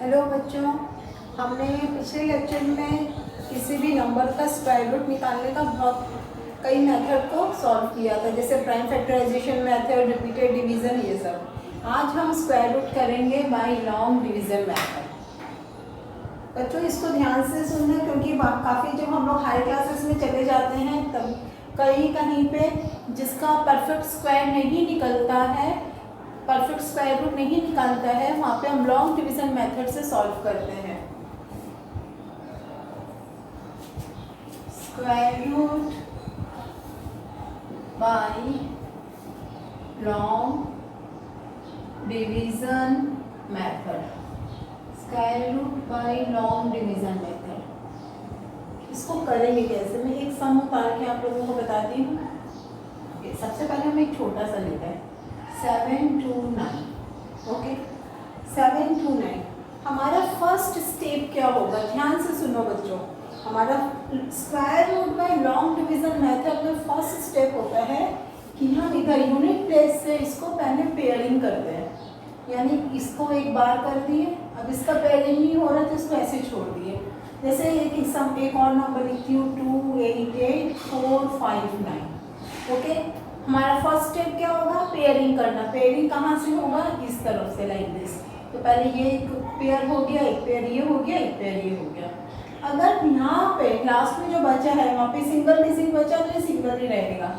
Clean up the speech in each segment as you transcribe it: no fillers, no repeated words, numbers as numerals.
Hello बच्चों, हमने पिछले लेक्चर में किसी भी नंबर का स्क्वायर रूट निकालने का बहुत कई मेथड को सॉल्व किया था, जैसे prime factorisation method, repeated division, ये सब। आज हम स्क्वायर रूट करेंगे बाय लॉन्ग डिवीज़न मेथड। बच्चों इसको ध्यान से सुनना, क्योंकि काफ़ी जब हम लोग हाई क्लासेस में चले जाते हैं तब कहीं पे जिसका परफेक्ट स्क्वायर नहीं निकलता है, परफेक्ट स्क्वायर रूट नहीं निकालता है, वहाँ पे हम लॉन्ग डिवीज़न मेथड से सॉल्व करते हैं। Square root by long division method, square root by long division method. इसको करेंगे कैसे? मैं एक सम उतार के आप लोगों को बताती हूँ। सबसे पहले हम एक छोटा सा लेते हैं, 7 to 9। ओके, 7 to 9 हमारा फर्स्ट स्टेप क्या होगा? ध्यान से सुनो बच्चों। हमारा square root by long division method में फर्स्ट स्टेप होता है कि हम इधर यूनिट प्लेस से इसको पहले पेयरिंग करते हैं, यानी इसको एक बार कर दिए, अब इसका पेयरिंग नहीं हो रहा तो इसको ऐसे छोड़ दिए। जैसे एक और नंबर लिखती हूँ, 2 8 8 4 5 9। ओके, हमारा फर्स्ट स्टेप क्या होगा? पेयरिंग करना। पेयरिंग कहाँ से होगा? इस तरफ से, लाइक दिस। तो पहले ये एक पेयर हो गया, एक पेयर ये हो गया, एक पेयर ये हो गया। अगर यहाँ पे लास्ट में जो बचा है वहाँ पे सिंगल डिजिट बचा तो ये सिंगल ही रहेगा,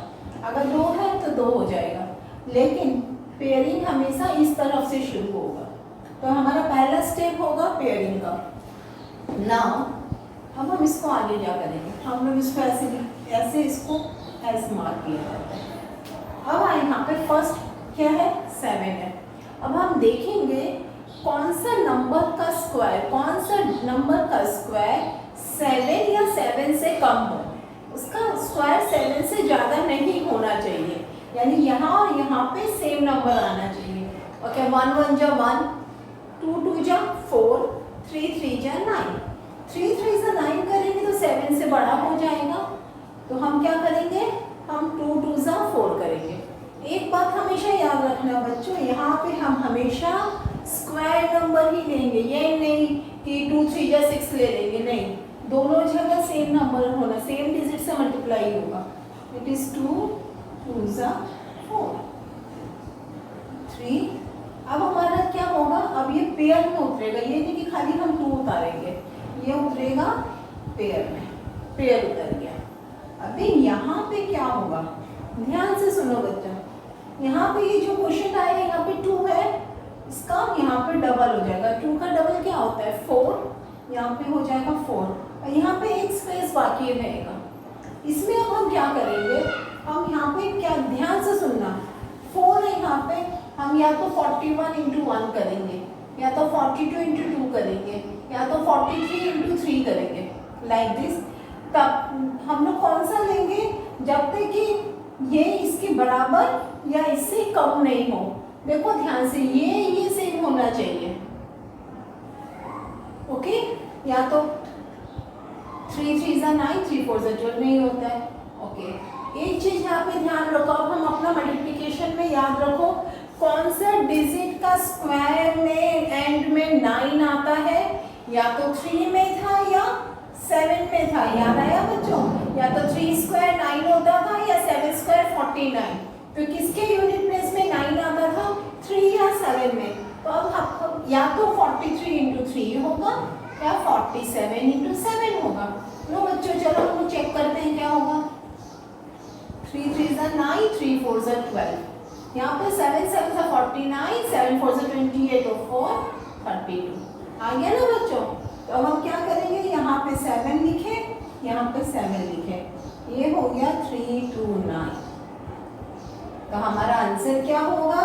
अगर 2 है तो 2 हो जाएगा। लेकिन पेयरिंग हमेशा इस तरफ से शुरू होगा, तो हमारा पहला स्टेप होगा पेयरिंग का। नाउ अब हम इसको आगे क्या करेंगे? हम लोग इसको ऐसे इसको ऐसे मार्क किया जाता है। अब यहाँ पे फर्स्ट क्या है? 7 है। अब हम देखेंगे कौन सा नंबर का स्क्वायर 7 या 7 से कम हो। उसका स्क्वायर 7 से ज़्यादा नहीं होना चाहिए, यानी यहाँ और यहाँ पे सेम नंबर आना चाहिए। ओके, 1 1 जा 1, 2 2 जा 4, 3 3 जा 9। 3 3 जा 9 करेंगे तो 7 से बड़ा हो जाएगा, तो हम क्या करेंगे? हम 2 2 जा 4 करेंगे। एक बात हमेशा याद रखना बच्चों, यहाँ पे हम हमेशा स्क्वायर नंबर ही लेंगे, ये नहीं कि 2 3 जा 6 ले लेंगे, नहीं। दोनों जगह सेम नंबर होना, सेम डिजिट से मल्टीप्लाई होगा। इट इज 2 2 जा 4 3। अब हमारा क्या होगा? अब ये पेयर में उतरेगा, ये नहीं कि खाली हम 2 उतारेंगे, ये उतरेगा पेयर में। पेयर उतर गया। अभी यहाँ पे क्या होगा? ध्यान से सुनो बच्चों। यहाँ पे ये जो क्वेश्चन आया है, यहाँ पे 2 है, इसका यहाँ पे डबल हो जाएगा। 2 का डबल क्या होता है? 4। यहाँ पे हो जाएगा 4, और यहाँ पे एक स्पेस बाकी रहेगा। इसमें अब हम क्या करेंगे? हम यहाँ पे क्या, ध्यान से सुनना, 4 है यहाँ पे, हम या तो 41 × 1 करेंगे, या तो 42 × 2 करेंगे, या तो 43 × 3 करेंगे, लाइक दिस। तब हम लोग कौन सा लेंगे? जब तक कि ये इसके बराबर या इससे कम नहीं हो। देखो ध्यान से, ये सेम होना चाहिए। ओके, या तो 3 3 जा 9, 3 4 जा 12 नहीं होता है। ओके, एक चीज यहाँ पे ध्यान रखो। अब हम अपना मल्टीप्लिकेशन में याद रखो, कौन सा डिजिट का स्क्वायर में एंड में 9 आता है? या तो 3 में था या 7 में था। याद आया बच्चों? या तो 3 स्क्वायर 9 होता था या 7 स्क्वायर 49। तो किसके यूनिट प्लेस में 9 आता था? 3 या 7 में। तो अब या तो 43 × 3 होगा या 47 × 7 होगा। लो बच्चों, चलो हम चेक करते हैं क्या होगा। 3 3 जा 9, 3 4 जा 12। यहाँ पे 7 7 जा 49, 7 4 जा 28 और 4 32। आ गया ना बच्चों? तो अब हम क्या करेंगे? यहाँ पे 7 लिखे, यहाँ पे 7 लिखे, ये हो गया 3 2 9। तो हमारा आंसर क्या होगा?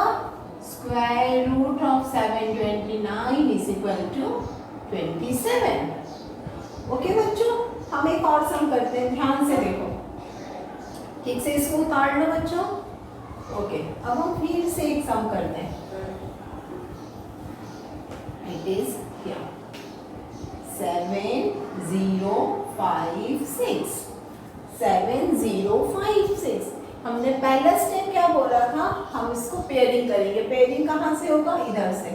Square root of 729 is equal to 27। Okay बच्चों, हम एक और सम करते हैं, ध्यान से देखो, ठीक से इसको उतार लो बच्चों। ओके, अब हम फिर से एक सम करते हैं। It is here 7 0 5 6, 7 0 5 6। हमने पहला स्टेप क्या बोला था? हम इसको पेयरिंग करेंगे। पेयरिंग कहाँ से होगा? इधर से।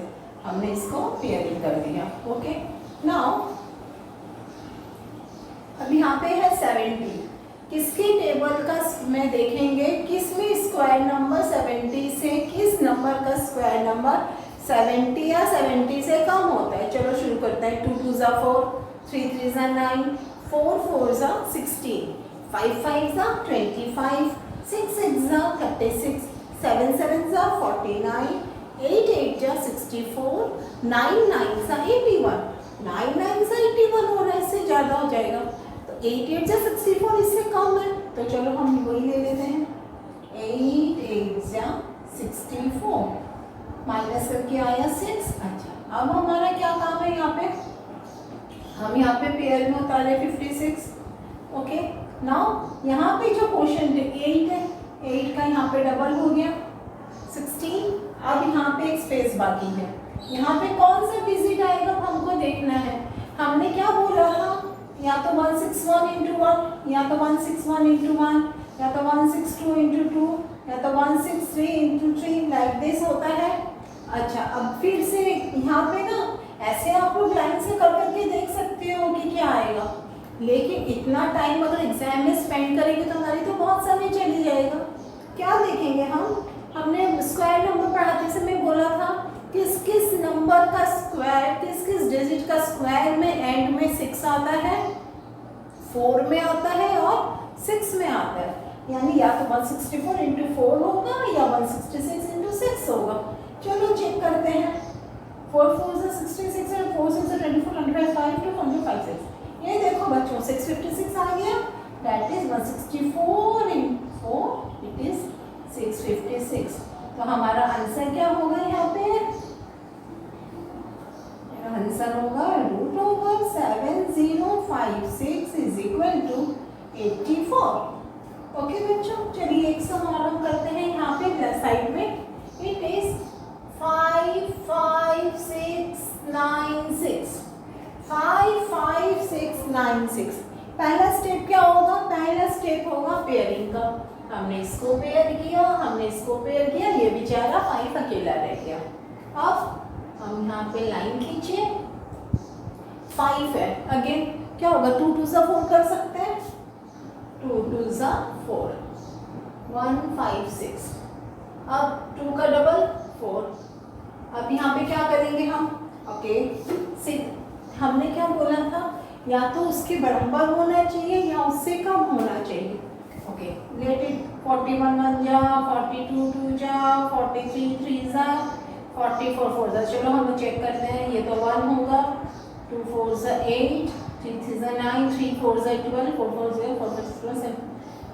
हमने इसको पेयरिंग कर दिया। ओके, नाउ अब यहाँ पे है 70, किसकी टेबल का में देखेंगे किसमें स्क्वायर नंबर 70 से किस नंबर का स्क्वायर नंबर 70 या 70 से कम होता है। चलो शुरू करते हैं। 2 2 = 4, 3 3 = 9, 4 4 = 16, 5 5 = 25, 6 6 = 36, 7 7 = 49, 8 8 = 64, 9 9 = 81, 9 9 = 81 हो रहा है, इससे ज़्यादा हो जाएगा। तो 8 8 = 64, इससे कम है, तो चलो हम वही ले लेते हैं। 8 8 = 64 माइनस करके आया 6। अच्छा, अब हमारा क्या काम है यहाँ पे, हम यहाँ पे पेयर में उतारे 56। ओके, नाउ यहाँ पे जो क्वेश्चन 8 है, 8 का यहाँ पे डबल हो गया 16। अब यहाँ पे एक स्पेस बाकी है, यहाँ पे कौन सा डिजिट आएगा हमको देखना है। हमने क्या बोला था, या तो 161 × 1, या तो 161 × 1, या तो 162 × 2, या तो 163 × 3, लाइक दिस होता है। अच्छा, अब फिर से यहाँ पे ना ऐसे आप लोग लाइन से कर करके देख सकते हो कि क्या आएगा, लेकिन इतना टाइम अगर एग्जाम में स्पेंड करेंगे तो हमारी तो बहुत समय चली जाएगा। क्या देखेंगे हम, हमने स्क्वायर नंबर पढ़ाते समय बोला था किस किस नंबर का स्क्वायर, किस किस डिजिट का स्क्वायर में एंड में 6 आता है, 4 में आता है और 6 में आता है। यानी या तो 164 × 4 होगा या 166 × 6 होगा। चलो चेक करते हैं। 4 4 = 66 और 4 6 = 24, 25 5 2 156। ये देखो बच्चों 656 आ गया, दैट इज 164 × 4, इट इज 656। तो हमारा आंसर क्या होगा यहाँ पे, आंसर होगा √7056 = 84। ओके बच्चों, चलिए एक सम और हम करते हैं यहाँ पे प्लस साइड में। It is 55696, 55696। पहला स्टेप क्या होगा, पहला स्टेप होगा पेयरिंग का। हमने इसको पेयर किया, हमने इसको पेयर किया, ये बेचारा 5 अकेला रह गया। अब हम यहाँ पे लाइन खींचे, 5 है, अगेन क्या होगा, 2 2 = 4 कर सकते हैं, 2 2 = 4, 156। अब 2 का डबल 4। अब यहाँ पे क्या करेंगे हम, ओके हमने क्या बोला था, या तो उसके बराबर होना चाहिए या उससे कम होना चाहिए। ओके, लेट इट 41 1 जा, 42 2 जा, 43 3 जा, 44 4 जा। चलो हम चेक करते हैं, ये तो 1 होगा, 2 4 = 8, 3 3 = 9, 3 4 = 12, 4 4 0, 4 6 + 7।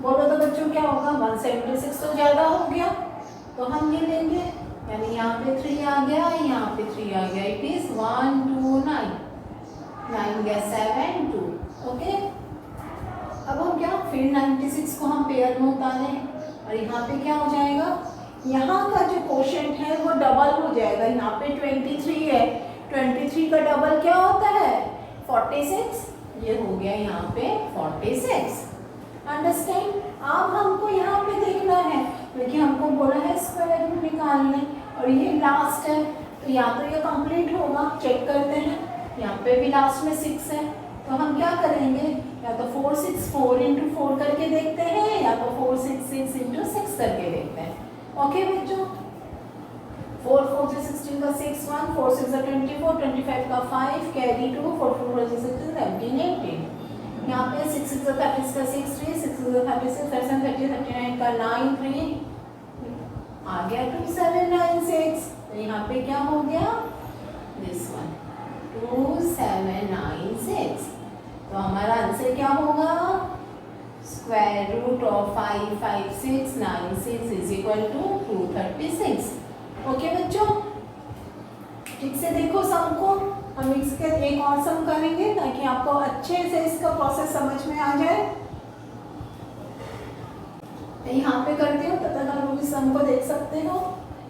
बोलो तो बच्चों क्या होगा, 176 तो ज़्यादा हो गया, तो हम ये लेंगे, यानी यहाँ पे 3 आ गया, यहाँ पे 3 आ गया, इट इज 1 2 9, 9 गया 7 2। ओके, अब हम क्या, फिर 96 को हम पेयर में उतारें और यहाँ पे क्या हो जाएगा, यहाँ का जो क्वोशंट है वो डबल हो जाएगा। यहाँ पे 23 है, 23 का डबल क्या होता है, 46, ये हो गया यहाँ पे 46। अंडरस्टैंड। अब हमको यहाँ पे देखना है, क्योंकि हमको बोला है स्क्वायर रूट निकालने, और ये लास्ट है, तो या तो ये कंप्लीट होगा, चेक करते हैं। यहाँ पे भी लास्ट में 6 है, तो हम क्या करेंगे, या तो 4 6 4 × 4 करके देखते हैं, या तो 4 6 6 × 6 करके देखते हैं। ओके बच्चों, 4 4 × 16 का 6 1, 4 6 = 24, 25 का 5, कैरी 2, 4 4 × 6 = 17 18। यहाँ पे 6 6 = 30 का 6 3, 6 6 = 36, 37 30 39 का 9 3 आ गया 2796। तो यहाँ पे क्या हो गया, दिस वन 2796। तो हमारा आंसर क्या होगा, √55696 = 236। ओके बच्चों, ठीक से देखो सम को। हम इसके एक और सम करेंगे ताकि आपको अच्छे से इसका प्रोसेस समझ में आ जाए। यहाँ पे करते हो, तब तक आप लोग इस सम को देख सकते हो।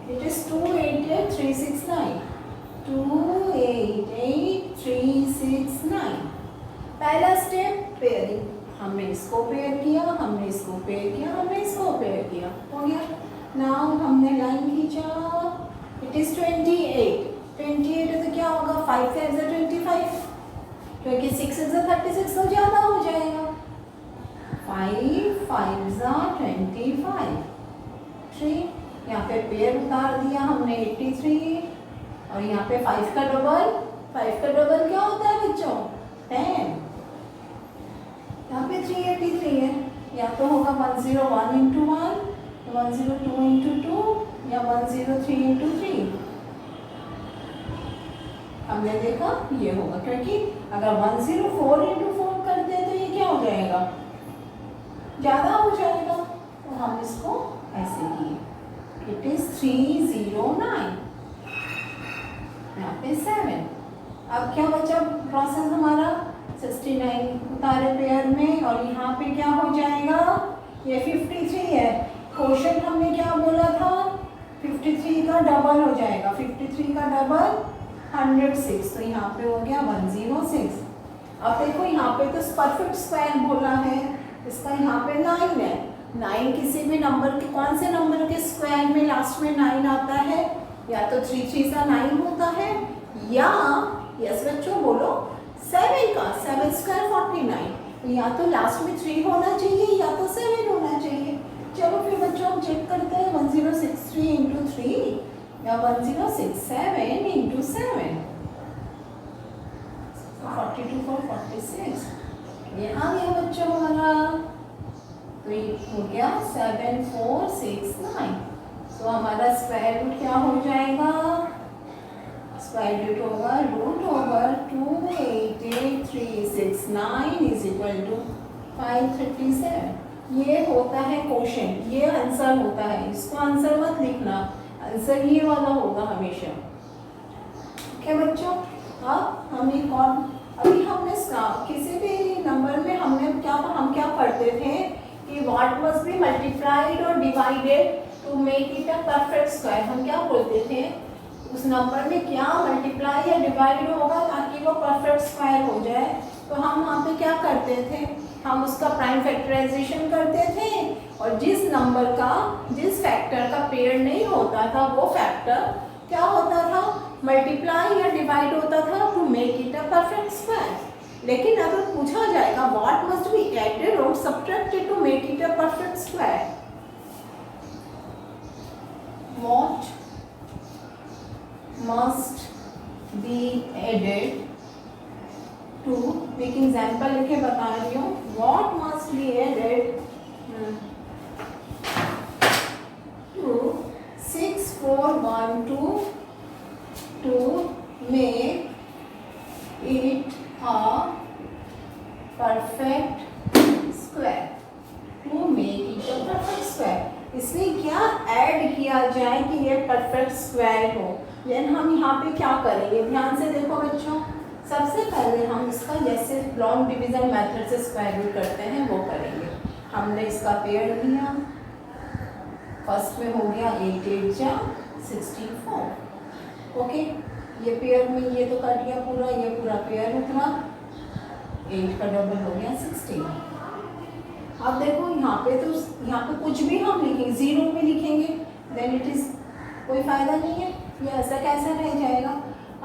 It is 288369, 288369। पहला स्टेप पेयरिंग, हमने इसको पेयर किया, हमने इसको पेयर किया, हमने इसको पेयर किया, हो गया। नाउ हमने लाइन खींचा, इट इज 28 5 5 से 25, क्योंकि 6 से 36 तो ज़्यादा हो जाएगा। 5 5 जा 25, 3 यहाँ पे पेयर उतार दिया हमने 83, और यहाँ पे 5 का डबल क्या होता है बच्चों 10, यहाँ पे 383 है, या तो होगा 101 इंटू 1, 102 इंटू 2 या 103 इंटू 3। हमने देखा ये होगा, क्योंकि अगर 104 इंटू 4 करते हैं तो ये क्या हो जाएगा, ज़्यादा हो जाएगा, तो हम इसको ऐसे किए, इट इज़ 309, यहाँ पे 7। अब क्या बचा प्रोसेस हमारा, 69 उतारे पेयर में, और यहाँ पे क्या हो जाएगा, ये 53 है, क्वेश्चन हमने क्या बोला था, 53 का डबल हो जाएगा, 53 का डबल 106, तो यहाँ पे हो गया 106। अब देखो यहाँ पे तो परफेक्ट स्क्वायर बोला है, इसका यहाँ पे 9 है, 9 किसी भी नंबर के, कौन से नंबर के स्क्वायर में लास्ट में 9 आता है, या तो 3 3 का 9 होता है, या यस बच्चों बोलो 7 का, 7 स्क्वायर 49, तो या तो लास्ट में 3 होना चाहिए या तो 7 होना चाहिए। चलो फिर बच्चों हम चेक करते हैं, 1063 इंटू 3 या 1067 इंटू 7, 42 4 46, ये आ गया बच्चों हमारा, तो ये हो गया 7469। तो हमारा स्क्वायर रूट क्या हो जाएगा, स्क्वायर रूट होगा √288,369 इज इक्वल टू 537। ये होता है क्वेश्चन, ये आंसर होता है, इसको आंसर मत लिखना, आंसर ये वाला होगा हमेशा। क्या बच्चों, अब हम एक और, अभी हमने किसी भी नंबर में हम क्या पढ़ते थे कि व्हाट मस्ट बी मल्टीप्लाइड और divided to make it a perfect square. हम क्या बोलते थे, उस नंबर में क्या मल्टीप्लाई या डिवाइड होगा ताकि वो परफेक्ट स्क्वायर हो जाए, तो हम वहाँ पे क्या करते थे, हम उसका प्राइम फैक्टराइजेशन करते थे, और जिस नंबर का, जिस फैक्टर का पेयर नहीं होता था वो फैक्टर क्या होता था, मल्टीप्लाई या डिवाइड होता था to make it a perfect square. लेकिन अगर पूछा जाएगा व्हाट मस्ट बी एडेड और subtracted to make it a perfect square, what must be added to, एक एग्जाम्पल लिखे बता रही हूँ, what must be added to 6412 to make it a perfect square, to make it a perfect square। इसमें क्या add किया जाए कि ये परफेक्ट स्क्वायर हो, देन हम यहाँ पे क्या करेंगे, ध्यान से देखो बच्चों। सबसे पहले हम इसका जैसे लॉन्ग डिवीजन मेथड से स्क्वायर रूट करते हैं वो करेंगे। हमने इसका पेयर लिया, फर्स्ट में हो गया 8 8 जा 64, ओके, ये पेयर में ये तो कट गया पूरा, ये पूरा पेयर उतरा, 8 का डबल हो गया 16। अब देखो यहाँ पे तो, यहाँ पे कुछ भी हम लिखेंगे, 0 में लिखेंगे देन इट इज़ कोई फ़ायदा नहीं है, ये ऐसा कैसा रह जाएगा।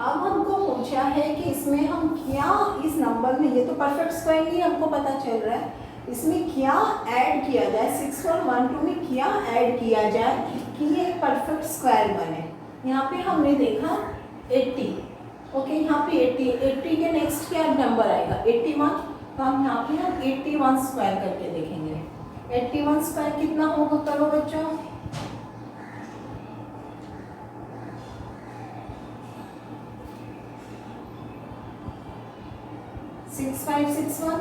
अब हमको पूछा है कि इसमें हम क्या, इस नंबर में, ये तो परफेक्ट स्क्वायर नहीं हमको पता चल रहा है, इसमें क्या ऐड किया जाए, 6412 में क्या ऐड किया जाए कि ये परफेक्ट स्क्वायर बने। यहाँ पे हमने देखा 80, ओके, यहाँ पे 80 के नेक्स्ट क्या नंबर आएगा 81, तो हम यहाँ पे 81 स्क्वायर करके देखेंगे। 81 स्क्वायर कितना होगा, करो बच्चों, 6561,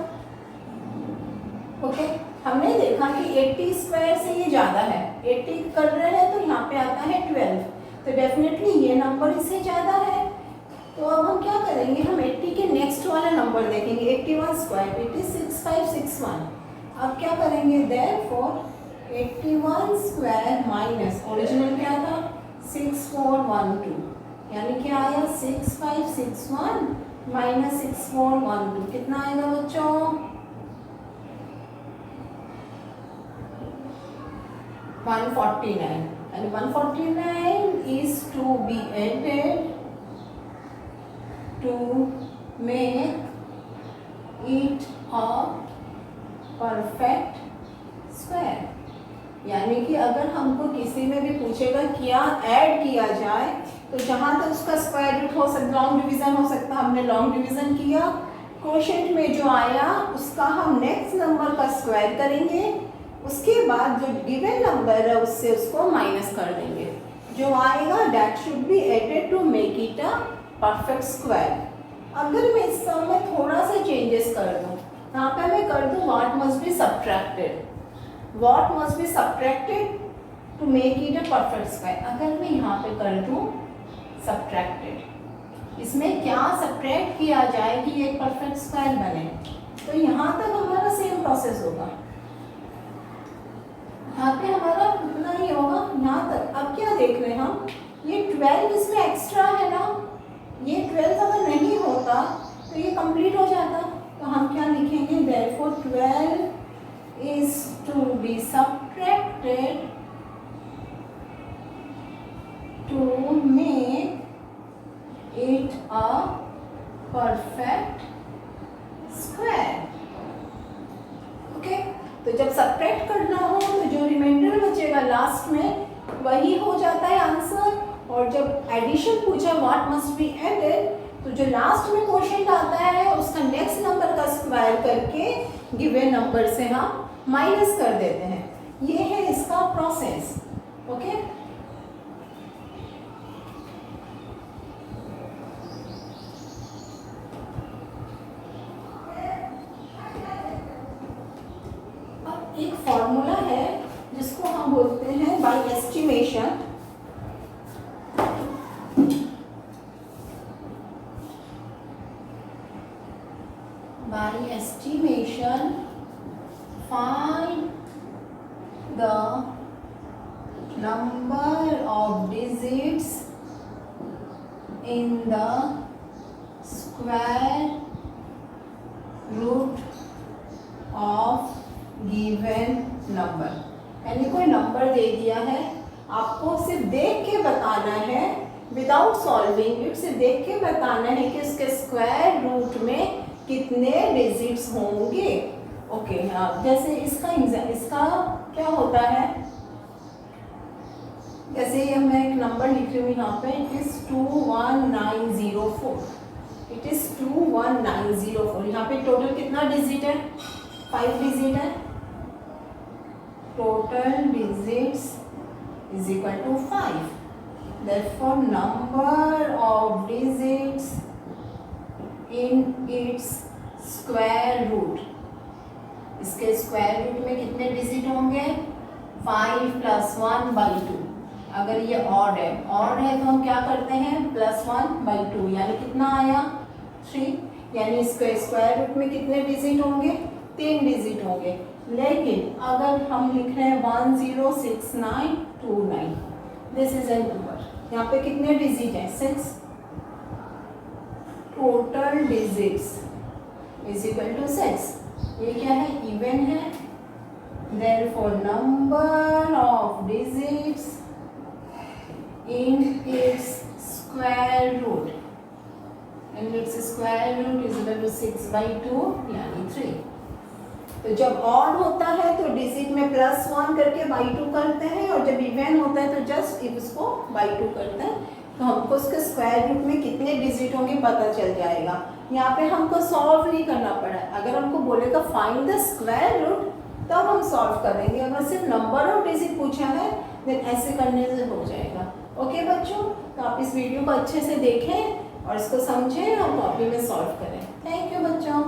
ओके। हमने देखा कि 80 स्क्वायर से ये ज़्यादा है, 80 कर रहे हैं तो यहाँ पे आता है 12, तो डेफिनेटली ये नंबर इससे ज़्यादा है। तो अब हम क्या करेंगे, हम 80 के नेक्स्ट वाला नंबर देखेंगे, 81 स्क्वायर, इट इज 6561। अब क्या करेंगे, देयरफॉर 81 स्क्वायर माइनस ओरिजिनल क्या था 6412, यानी क्या आया 6561 माइनस 6412, कितना आएगा बच्चों, 149, and 149 is to be added to अगर हमको किसी में भी पूछेगा क्या ऐड किया जाए, तो जहाँ तक उसका स्क्वायर रूट हो सकता, लॉन्ग डिवीज़न हो सकता, हमने लॉन्ग डिवीज़न किया, क्वोशिएंट में जो आया उसका हम नेक्स्ट नंबर का स्क्वायर करेंगे, उसके बाद जो गिवन नंबर है उससे उसको माइनस कर देंगे, जो आएगा that should be added to make it a perfect square. अगर मैं इस सम में थोड़ा सा चेंजेस कर दूँ, यहाँ पे मैं कर दूँ what must be subtracted, what must be subtracted to make it a perfect square. अगर मैं यहाँ पे कर दूँ सब्ट्रैक्टेड, इसमें क्या सब्ट्रैक्ट किया जाए कि एक परफेक्ट स्क्वायर बने, तो यहाँ तक हमारा सेम प्रोसेस होगा, यहाँ पे हमारा उतना ही होगा यहाँ तक। अब क्या देख रहे हैं हम, ये 12 इसमें एक्स्ट्रा है ना, ये 12 अगर नहीं होता तो ये कंप्लीट हो जाता, तो हम क्या लिखेंगे, therefore 12 is to be subtracted to make it a perfect square। Okay, तो जब सब्ट्रैक्ट करना हो तो जो रिमाइंडर बचेगा लास्ट में वही हो जाता है आंसर, और जब एडिशन पूछा व्हाट मस्ट बी एडेड, तो जो लास्ट में क्वोशिएंट आता है उसका नेक्स्ट नंबर का स्क्वायर करके गिवन नंबर से हम माइनस कर देते हैं। ये है इसका प्रोसेस। ओके, अब एक फॉर्मूला है जिसको हम बोलते हैं by estimation. By estimation, find the number of digits in the square root of given number। यानी कोई नंबर दे दिया है, आपको सिर्फ देख के बताना है, विदाउट सॉल्विंग इट, सिर्फ देख के बताना है कि उसके स्क्वायर रूट में कितने डिजिट्स होंगे। ओके, हाँ, जैसे इसका क्या होता है, जैसे मैं एक नंबर लिख रही हूँ यहाँ पे, इट इज 21904, इट इज 21904। यहाँ पे टोटल कितना डिजिट है, 5 डिजिट है, total digits is equal to 5, therefore number of digits in its square root, इसके स्क्वायर रूट में कितने डिजिट होंगे, 5 + 1/2। अगर ये ऑड है तो हम क्या करते हैं, +1/2, यानी कितना आया 3, यानी इसके स्क्वायर रूट में कितने डिजिट होंगे, 3 डिजिट होंगे। लेकिन अगर हम लिख रहे हैं 106929, दिस इज ए नंबर, यहाँ पे कितने डिजिट हैं, 6, total digits is equal to 6। ये क्या है, इवन है, therefore number of digits in its square root is equal to 6/2 यानी 3। तो जब ऑड होता है तो डिजिट में +1 करके /2 करते हैं, और जब इवन होता है तो जस्ट इसको /2 करते हैं, तो हमको उसके स्क्वायर रूट में कितने डिजिट होंगे पता चल जाएगा। यहाँ पे हमको सॉल्व नहीं करना पड़ा, अगर हमको बोलेगा फाइंड द स्क्वायर रूट तब हम सॉल्व करेंगे, अगर सिर्फ नंबर ऑफ डिजिट पूछा है देन ऐसे करने से हो जाएगा। ओके बच्चों, तो आप इस वीडियो को अच्छे से देखें और इसको समझें और कॉपी में सॉल्व करें। थैंक यू बच्चों।